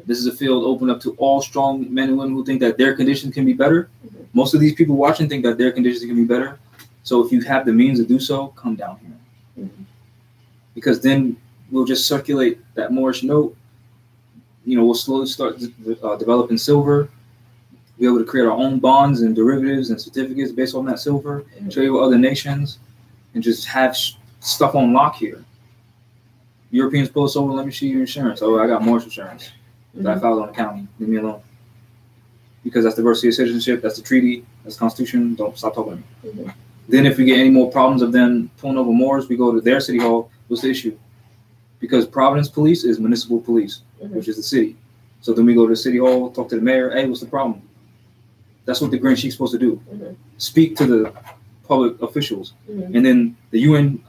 This is a field open up to all strong men and women who think that their conditions can be better. Most of these people watching think that their conditions can be better. So if you have the means to do so, come down here. Because then we'll just circulate that Moorish note. We'll slowly start developing silver. Be able to create our own bonds and derivatives and certificates based on that silver. Trade with other nations, and just have stuff on lock here. Europeans pull us over. Let me see your insurance. Oh, I got Moorish insurance. That I filed on the county. Leave me alone. Because that's diversity of citizenship. That's the treaty. That's the Constitution. Don't stop talking to me. Then if we get any more problems of them pulling over Moors, we go to their city hall. What's the issue? Because Providence Police is municipal police, which is the city. So then we go to the city hall, talk to the mayor. Hey, what's the problem? That's what the Grand Sheik's supposed to do. Speak to the public officials. And then the UN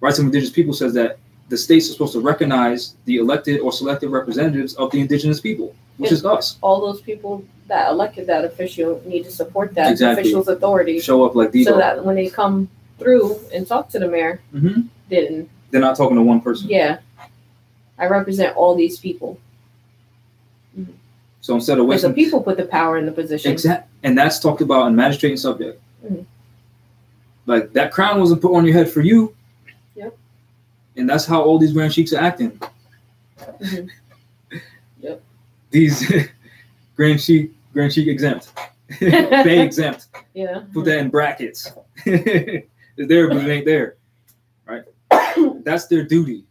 Rights of Indigenous People says that the states are supposed to recognize the elected or selected representatives of the indigenous people, which is us. All those people that elected that official need to support that official's authority. Show up like these. So that when they come through and talk to the mayor, then they're not talking to one person. Yeah. I represent all these people. So instead of wasting, the people put the power in the position. Exactly. And that's talked about in magistrate and subject. Like that crown wasn't put on your head for you. Yep. And that's how all these Grand Sheiks are acting. Yep. These Grand Sheik exempt. They exempt. Yeah. Put that in brackets. It's there, but it ain't there. Right? That's their duty.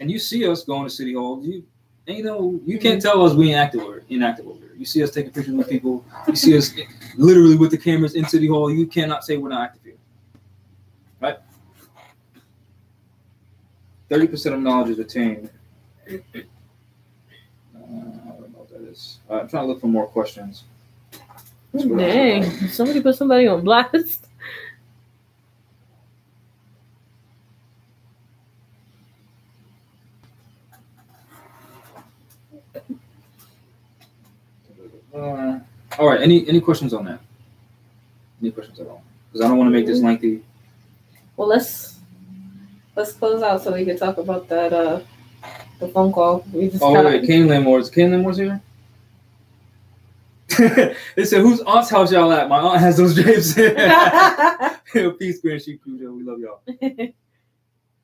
And you see us going to City Hall. You can't tell us we inactive over here. You see us taking pictures with people. You see us literally with the cameras in City Hall. You cannot say we're not active here. Right? 30% of knowledge is attained. I don't know what that is. I'm trying to look for more questions. Dang. Somebody put somebody on blast. All right. Any questions on that? Any questions at all? Because I don't want to make this lengthy. Well, let's close out so we can talk about that the phone call we just got. Wait, Kane Landmore's here. They said, "Whose aunt's house y'all at?" My aunt has those drapes. Peace, Grand Sheik Cujo. We love y'all.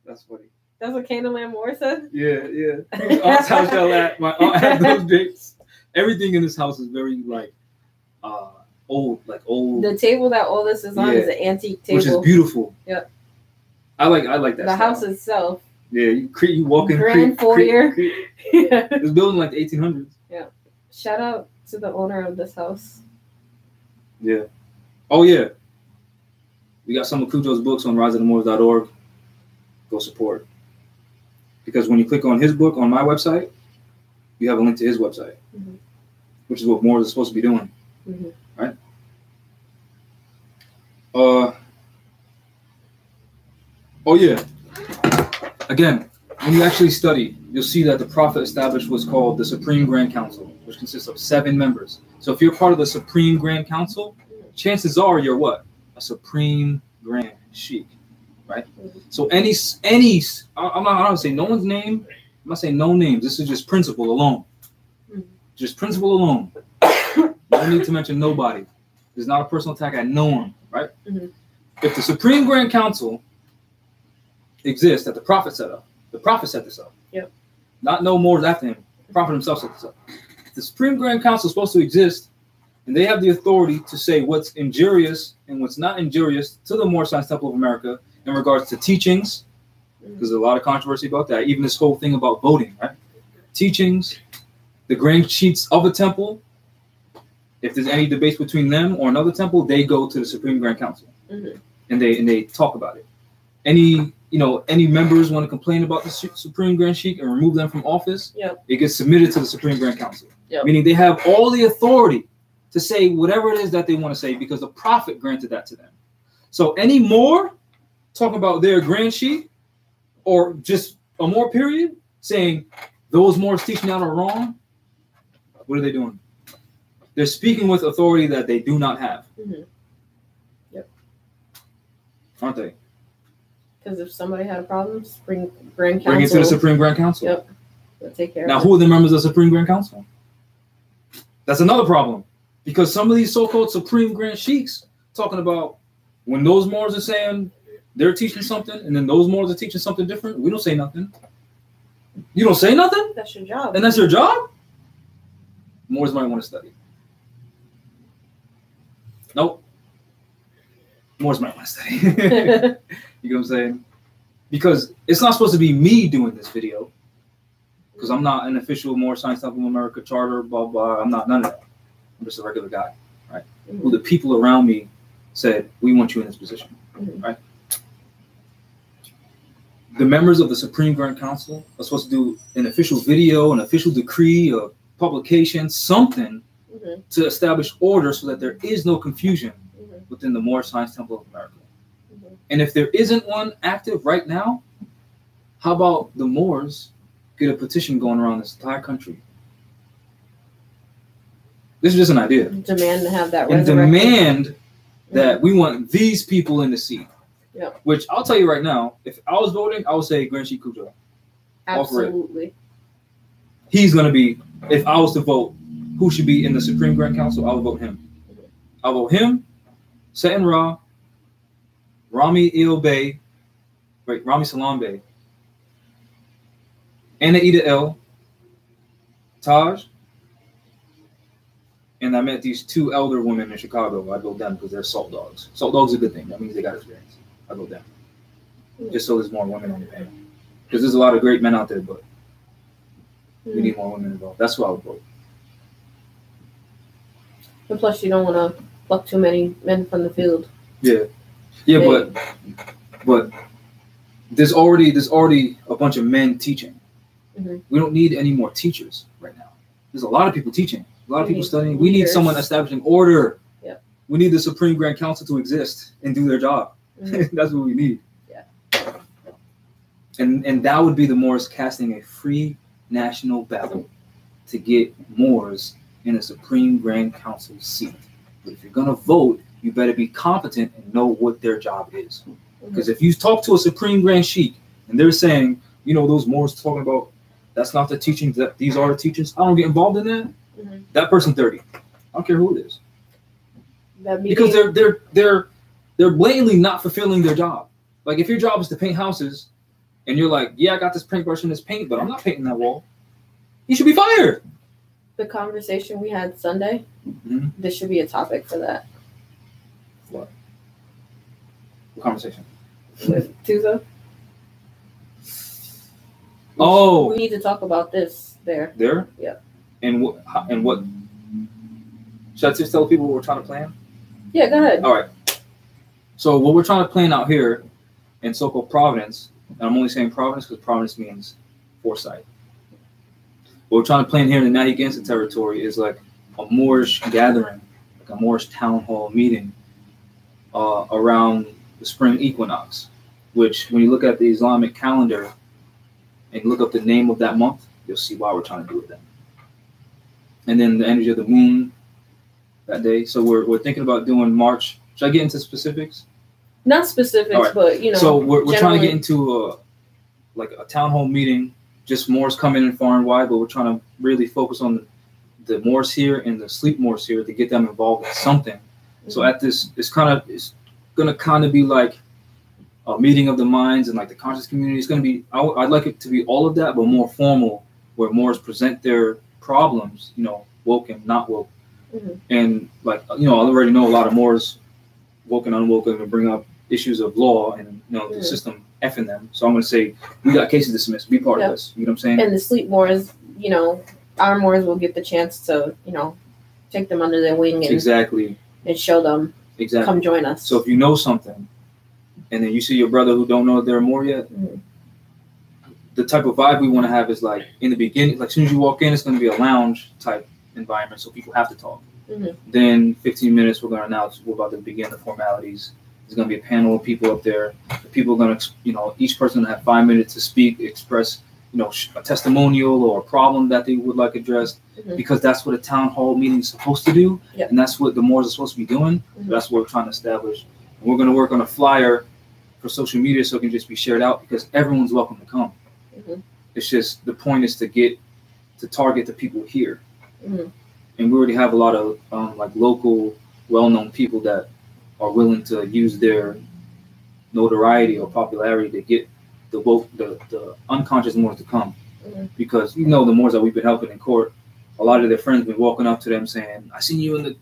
That's funny. That's what Kane Landmore said. Yeah. Whose aunt's house y'all at? My aunt has those drapes. Everything in this house is very old. The table that all this is on is an antique table, which is beautiful. Yeah, I like that. The house itself. Yeah, you walk in. Grand foyer. Yeah, it's built in like the 1800s. Yeah. Shout out to the owner of this house. Yeah. Oh yeah. We got some of Cujo's books on riseofthemoors.org. Go support. Because when you click on his book on my website, you have a link to his website, which is what Moors is supposed to be doing, right? Oh yeah. Again, when you actually study, you'll see that the Prophet established what's called the Supreme Grand Council, which consists of 7 members. So if you're part of the Supreme Grand Council, chances are you're what? A Supreme Grand Sheikh, right? So any, I'm not gonna say no one's name. I'm not saying no names. This is just principle alone. Just principle alone. No need to mention nobody. It's not a personal attack at no one, right? If the Supreme Grand Council exists that the Prophet set up, the Prophet set this up. Yep. Not no more after him. The Prophet himself set this up. The Supreme Grand Council is supposed to exist, and they have the authority to say what's injurious and what's not injurious to the Moorish Science Temple of America in regards to teachings, because there's a lot of controversy about that. Even this whole thing about voting, right? Teachings, the grand chiefs of a temple. If there's any debates between them or another temple, they go to the Supreme Grand Council, and they talk about it. Any members want to complain about the Supreme Grand Sheikh and remove them from office, it gets submitted to the Supreme Grand Council. Meaning they have all the authority to say whatever it is that they want to say because the Prophet granted that to them. So any more talking about their Grand Sheikh or just a more period saying those Moors teaching that are wrong, what are they doing? They're speaking with authority that they do not have. Aren't they? Because if somebody had a problem, Supreme Grand Council. Bring it to the Supreme Grand Council. They'll take care of it. Now, who are the members of the Supreme Grand Council? That's another problem. Because some of these so-called Supreme Grand Sheiks talking about when those Moors are saying they're teaching something and then those Moors are teaching something different, we don't say nothing. You don't say nothing? That's your job. And that's your job? Moors might want to study. Nope. Moors might want to study. You know what I'm saying? Because it's not supposed to be me doing this video. Because I'm not an official Moorish Science Temple of America charter, blah, blah. I'm not none of that. I'm just a regular guy, right? Who the people around me said, we want you in this position, right? The members of the Supreme Grand Council are supposed to do an official video, an official decree, a publication, something to establish order so that there is no confusion within the Moorish Science Temple of America. And if there isn't one active right now, how about the Moors get a petition going around this entire country? This is just an idea. Demand to have that. And demand that we want these people in the seat. Which I'll tell you right now, if I was voting, I would say Grand Sheikh Kujo. Absolutely. He's going to be, if I was to vote who should be in the Supreme Grand Council, I would vote him. I'll vote him, Seton Ra, Rami Salam Bey, Anna Ida El, Taj, and I met these 2 elder women in Chicago. I vote them because they're salt dogs. Salt dogs are a good thing. That means they got experience. I vote them. Just so there's more women on the panel. Because there's a lot of great men out there, but we need more women involved. That's who I would vote. And plus, you don't want to pluck too many men from the field. Yeah, but there's already a bunch of men teaching. We don't need any more teachers right now. There's a lot of people teaching, a lot of people studying. We need someone establishing order. We need the Supreme Grand Council to exist and do their job. That's what we need. And that would be the Moors casting a free national battle to get Moors in a Supreme Grand Council seat. But if you're going to vote, you better be competent and know what their job is. Because if you talk to a Supreme Grand Sheikh and they're saying, those Moors talking about, that's not the teachings, that these are the teachings, I don't get involved in that, that person's dirty. I don't care who it is. Because they're blatantly not fulfilling their job. Like if your job is to paint houses and you're like, yeah, I got this paintbrush and this paint, but I'm not painting that wall, you should be fired. The conversation we had Sunday, this should be a topic for that. What conversation? With Tuzo. Oh, we need to talk about this there. There? Yeah. And what? Should I just tell people what we're trying to plan? Yeah, go ahead. All right. So what we're trying to plan out here in so-called Providence, and I'm only saying Providence because Providence means foresight. What we're trying to plan here in the Narragansett territory is like a Moorish gathering, like a Moorish town hall meeting, around the spring equinox, which when you look at the Islamic calendar and look up the name of that month, you'll see why we're trying to do it then. And then the energy of the moon that day. So we're thinking about doing March. Should I get into specifics? Not specifics, right. But you know. So we're trying to get into a town hall meeting. Just Moors coming in far and wide, but we're trying to really focus on the Moors here and the sleep Moors here to get them involved in something. Mm-hmm. So at this, it's gonna kind of be like a meeting of the minds and like the conscious community. It's gonna be. I'd like it to be all of that, but more formal, where Moors present their problems. You know, woke and not woke. Mm-hmm. And like, you know, I already know a lot of Moors, woke and unwoke, and bring up issues of law and, you know, the system effing them. So I'm going to say, we got cases dismissed. Be part of this. You know what I'm saying? And the sleep Moors, you know, our Moors will get the chance to, you know, take them under their wing and exactly and show them, come join us. So if you know something, and then you see your brother who don't know that they're Moor yet, the type of vibe we want to have is like in the beginning, like as soon as you walk in, it's going to be a lounge type environment, so people have to talk. Then 15 minutes, we're about to begin the formalities. There's going to be a panel of people up there. The people are going to, you know, each person will have 5 minutes to speak, express, you know, a testimonial or a problem that they would like addressed, because that's what a town hall meeting is supposed to do, and that's what the Moors are supposed to be doing. That's what we're trying to establish. And we're going to work on a flyer for social media so it can just be shared out, because everyone's welcome to come. It's just the point is to target the people here. And we already have a lot of like local, well-known people that are willing to use their notoriety or popularity to get the unconscious Moors to come. Because you know the Moors that we've been helping in court, a lot of their friends been walking up to them saying, "I seen you in the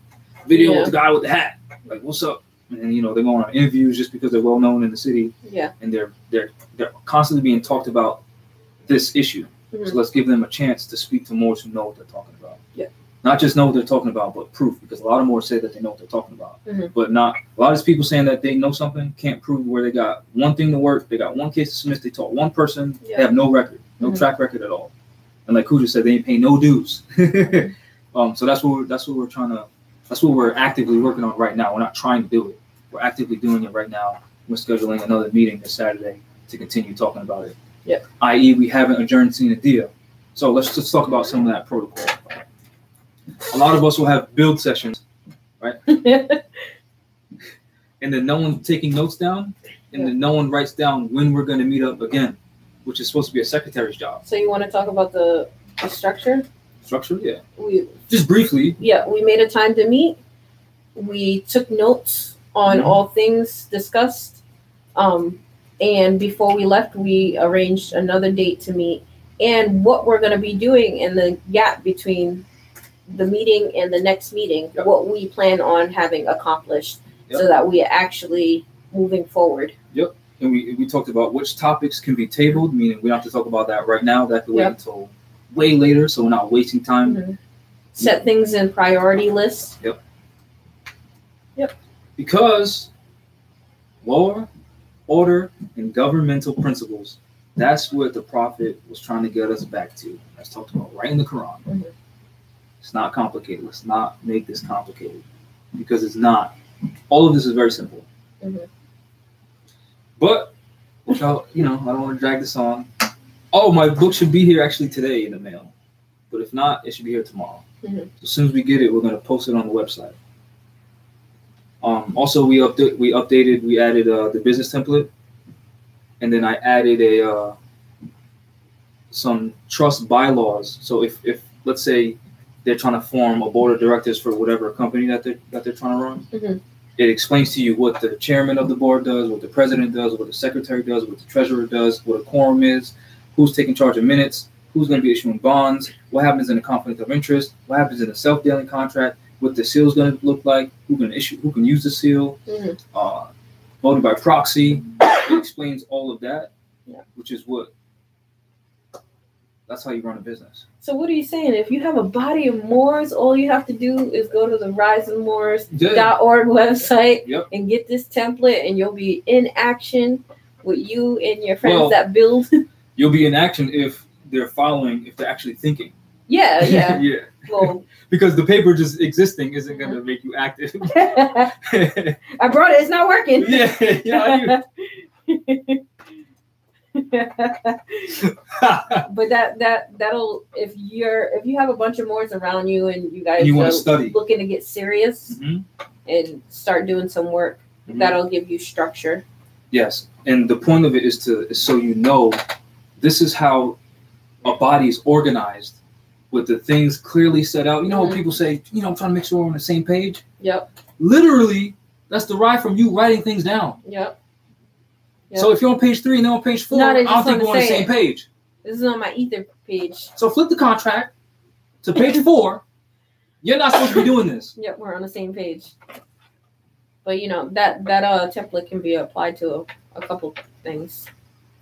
video with the guy with the hat. Like, what's up?" And you know they're going on interviews just because they're well known in the city. And they're constantly being talked about this issue. So let's give them a chance to speak to Moors who know what they're talking about. Not just know what they're talking about, but proof, because a lot of Moors say that they know what they're talking about. But not a lot of people saying that they know something can't prove where they got one thing to work. They got one case dismissed. They taught one person. They have no record, no track record at all. And like Kuja said, they ain't paying no dues. So that's what we're actively working on right now. We're not trying to do it. We're actively doing it right now. We're scheduling another meeting this Saturday to continue talking about it. I.e., we haven't adjourned sine die. So let's just talk about some of that protocol. A lot of us will have build sessions, right? And then no one's taking notes down, and then no one writes down when we're going to meet up again, which is supposed to be a secretary's job. So you want to talk about the structure? Structure, yeah. Just briefly. Yeah, we made a time to meet. We took notes on all things discussed. And before we left, we arranged another date to meet. And what we're going to be doing in the gap between the meeting and the next meeting, what we plan on having accomplished, so that we are actually moving forward. And we talked about which topics can be tabled, meaning we don't have to talk about that right now. That could wait until way later, so we're not wasting time. Set things in priority lists. Because law, order, and governmental principles, that's what the Prophet was trying to get us back to. That's talked about right in the Quran. It's not complicated. Let's not make this complicated, because it's not. All of this is very simple. But, I don't want to drag this on. Oh, my book should be here actually today in the mail. But if not, it should be here tomorrow. So as soon as we get it, we're going to post it on the website. Also, we added the business template. And then I added some trust bylaws. So if let's say they're trying to form a board of directors for whatever company that they're trying to run, it explains to you what the chairman of the board does, what the president does, what the secretary does, what the treasurer does, what a quorum is, who's taking charge of minutes, who's going to be issuing bonds, what happens in a conflict of interest, what happens in a self-dealing contract, what the seal is going to look like, who can use the seal, voting by proxy. It explains all of that, which is that's how you run a business. So what are you saying? If you have a body of Moors, all you have to do is go to the riseofmoors.org website and get this template, and you'll be in action with you and your friends that build. You'll be in action if they're actually thinking. Yeah, yeah. Yeah. Well, Because the paper just existing isn't going to make you active. I brought it. It's not working. Yeah. But that'll if you have a bunch of Moors around you and you guys And you want are to study. looking to get serious and start doing some work, that'll give you structure. Yes, and the point of it is so you know this is how a body is organized, with the things clearly set out. You know when people say, I'm trying to make sure we're on the same page. Yep. Literally, that's derived from you writing things down. Yep. So if you're on page 3 and they're on page 4, I don't think we're on the same page. This is on my ether page. So flip the contract to page 4. You're not supposed to be doing this. Yep, we're on the same page. But that template can be applied to a couple things.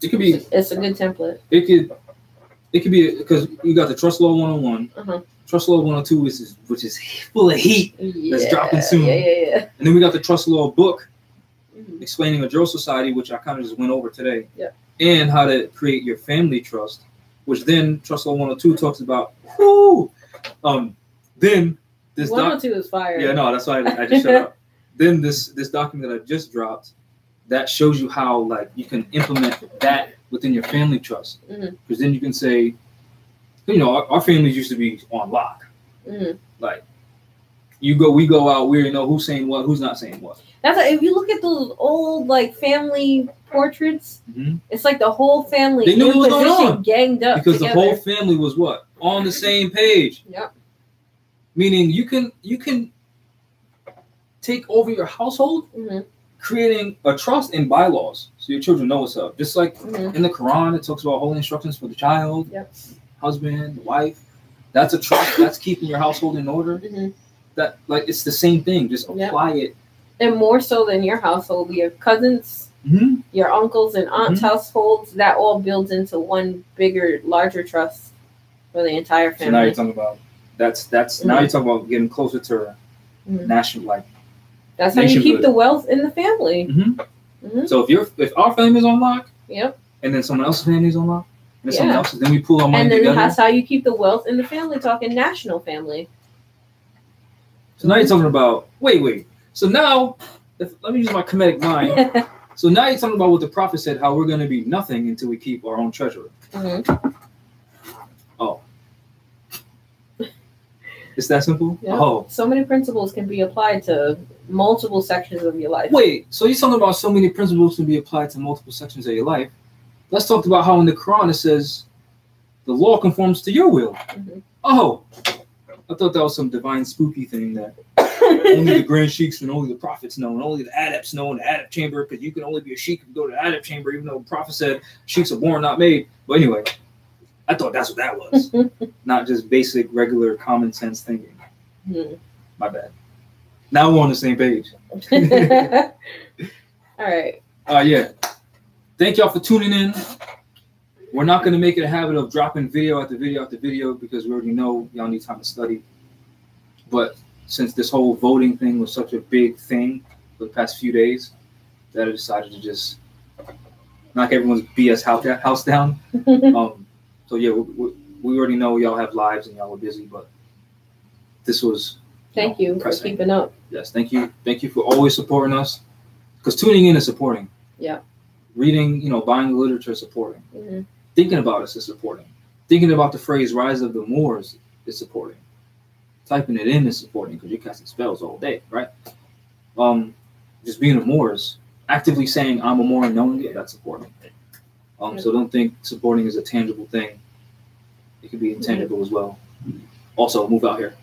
It could be. It's a good template. It could be because you got the Trust Law 101. Trust Law 102, which is full of heat. Yeah, that's dropping soon. Yeah. And then we got the Trust Law book explaining a drill society, which I kind of just went over today. Yeah. And how to create your family trust, which then Trust Law 102 talks about. Then this 102 is fire. Yeah, no, that's why I just shut up. Then this document that I just dropped, that shows you how you can implement that within your family trust. Because then you can say, our families used to be on lock. Like we go out, we already know who's saying what, who's not saying what. That's if you look at those old family portraits, it's like the whole family they knew what was going on, ganged up because together. The whole family was what? On the same page. Yep. Meaning you can take over your household, creating a trust in bylaws so your children know what's up. Just like in the Quran, it talks about holy instructions for the child, husband, wife. That's a trust. That's keeping your household in order. That it's the same thing. Just apply it. And more so than your household, your cousins, your uncles and aunts' households, that all builds into one bigger, larger trust for the entire family. So now you're talking about now you're talking about getting closer to national That's how you keep the wealth in the family. So if our family is on lock, and then someone else's family is on lock, and then someone else's, then we pull our money together. And then that's how you keep the wealth in the family. Talking national family. So now you're talking about wait. So now, let me use my comedic mind. So now you're talking about what the prophet said, how we're going to be nothing until we keep our own treasury. Oh. It's that simple? Yeah. Oh. So many principles can be applied to multiple sections of your life. Wait, so you're talking about so many principles can be applied to multiple sections of your life. Let's talk about how in the Quran it says the law conforms to your will. Oh. I thought that was some divine spooky thing that only the grand sheiks and only the prophets know, and only the adepts know in the adept chamber, because you can only be a sheik and go to the adept chamber, even though the prophet said sheiks are born, not made. But anyway, I thought that's what that was. Not just basic, regular, common sense thinking. My bad. Now we're on the same page. All right. Yeah. Thank y'all for tuning in. We're not going to make it a habit of dropping video after video after video, because we already know y'all need time to study. But since this whole voting thing was such a big thing for the past few days, that I decided to just knock everyone's BS house down. So yeah, we already know y'all have lives and y'all are busy, but this was thank you for keeping up. Yes, thank you for always supporting us, because tuning in is supporting. Yeah. Reading, buying the literature is supporting. Thinking about us is supporting. Thinking about the phrase "rise of the Moors" is supporting. Typing it in is supporting, because you're casting spells all day, right? Just being a Moors, actively saying I'm a Moor and knowing it, that's supporting. So don't think supporting is a tangible thing. It could be intangible as well. Also, move out here.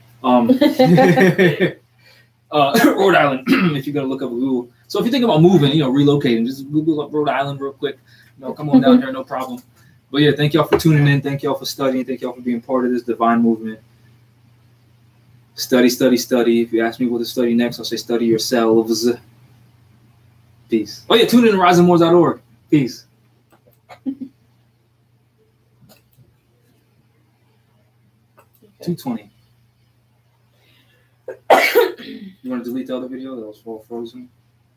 Rhode Island, if you're gonna look up Google. So if you think about moving, relocating, just Google up Rhode Island real quick. Come on down here, no problem. But yeah, thank y'all for tuning in. Thank y'all for studying. Thank y'all for being part of this divine movement. Study, study, study. If you ask me what to study next, I'll say study yourselves. Peace. Oh yeah, tune in to risingmoors.org. Peace. Okay. 2:20. You want to delete the other video that was all frozen?